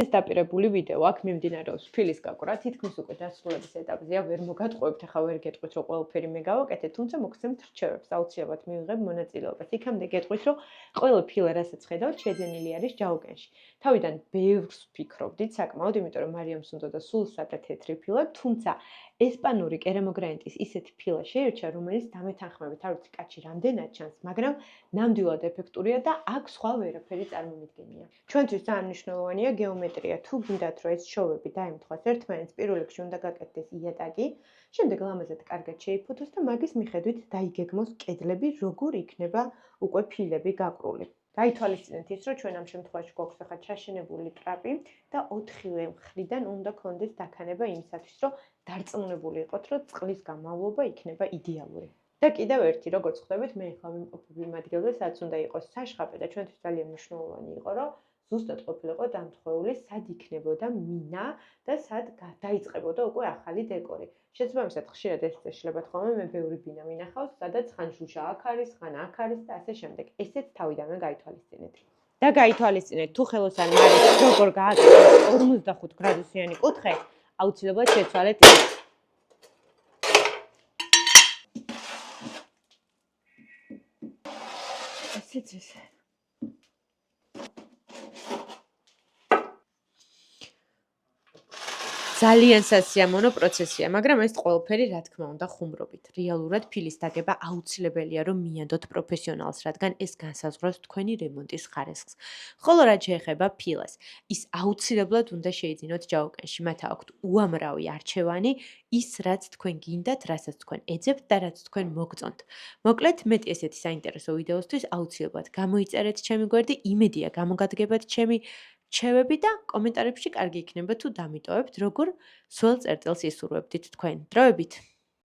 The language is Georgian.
ეს დაპირებული ვიდეო აქ მიმდინარეობს ფილის გაკვრა, თითქმის უკვე დასრულების ეტაპზეა, ვერ მოგატყუებთ, ახლა ვერ გეტყვით, რომ ყველაფერი მე გავაკეთე, თუმცა მოგცემთ რჩევებს, აუცილებლად მივიღებ მონაწილეობას. იქამდე გეტყვით, რომ ყველა ფილა, რასაც ხედავთ, შეძენილი არის ჯაუგენში. თავიდან ბევრს ვფიქრობდით საკმაოდ, იმიტომ რომ მარიამს უნდა და სულ სადა თეთრი ფილა, თუმცა ესპანური კერამოგრანიტის ისეთი ფილა შეირჩა, რომელიც დამეთანხმებით, არ ვიცი კაცი რამდენად ჩანს, მაგრამ ნამდვილად ეფექტურია და აქ სხვა ვერაფერი წარმომიდგენია. ჩვენთვის ძალიან მნიშვნელოვანია გეომეტრია. თუ გინდათ, რომ ეს შოვები დაემთხვას ერთმანეთს, პირველ რიგში უნდა გაკეთდეს იატაკი, შემდეგ ლამაზად კარგად შეიფოთოს და მაგის მიხედვით დაიგეგმოს კედლები, როგორ იქნება უკვე ფილები გაკრული. გაითვალისწინეთ ის, რომ ჩვენ ამ შემთხვევაში გვაქვს ახლა ჩაშენებული ტრაპი და 4-ვე მხრიდან უნდა კონდეს დაქანება იმისათვის, რომ დარწმუნებული იყოთ, რომ წყლის გამავლობა იქნება იდეალური. და კიდევ ერთი, როგორც ხვდებით, მე ახლა ვიმყოფებ იმ ადგილზე, სადაც უნდა იყოს საშხაპი და ჩვენთვის ძალიან მნიშვნელოვანი იყო, რომ ზუსტად ყოფილიყო დამთხოვილი, სად იქნებოდა მინა და სად დაიწყებოდა უკვე ახალი დეკორი. შესაბამისად, ხშირად ეს შეიძლება ხოლმე მე ბევრი ბინა მინახავს, სადაც ხან შუშა აქ არის, ხან აქ არის და ასე შემდეგ. ესეც თავიდანვე გაითვალისწინეთ. და გაითვალისწინეთ, თუ ხელოსანი არის როგორ გააკეთეს 45 გრადუსიანი კუთხე, აუცილებლად შეცვალეთ ის. ესეც ესე. ძალიან სასიამოვნო პროცესია, მაგრამ ეს ყველაფერი რა თქმა უნდა ხუმრობით. რეალურად ფილის დაგება აუცილებელია, რომ მიანდოთ პროფესიონალს, რადგან ეს განსაზღვრავს თქვენი რემონტის ხარისხს. ხოლო რაც შეეხება ფილას, ის აუცილებლად უნდა შეიძინოთ ჯაუგენში. მათ აქვთ უამრავი არჩევანი, ის რაც თქვენ გინდათ, რასაც თქვენ ეძებთ და რაც თქვენ მოგწონთ. მოკლედ, მეტი ესეთი საინტერესო ვიდეოსთვის აუცილებლად გამოიწერეთ ჩემი გვერდი, იმედია გამოგადგებათ ჩემი რჩევები და კომენტარებში კარგი იქნება თუ დამიტოვებთ, როგორ სულ წერტილს ისურვებდით თქვენ. დროებით!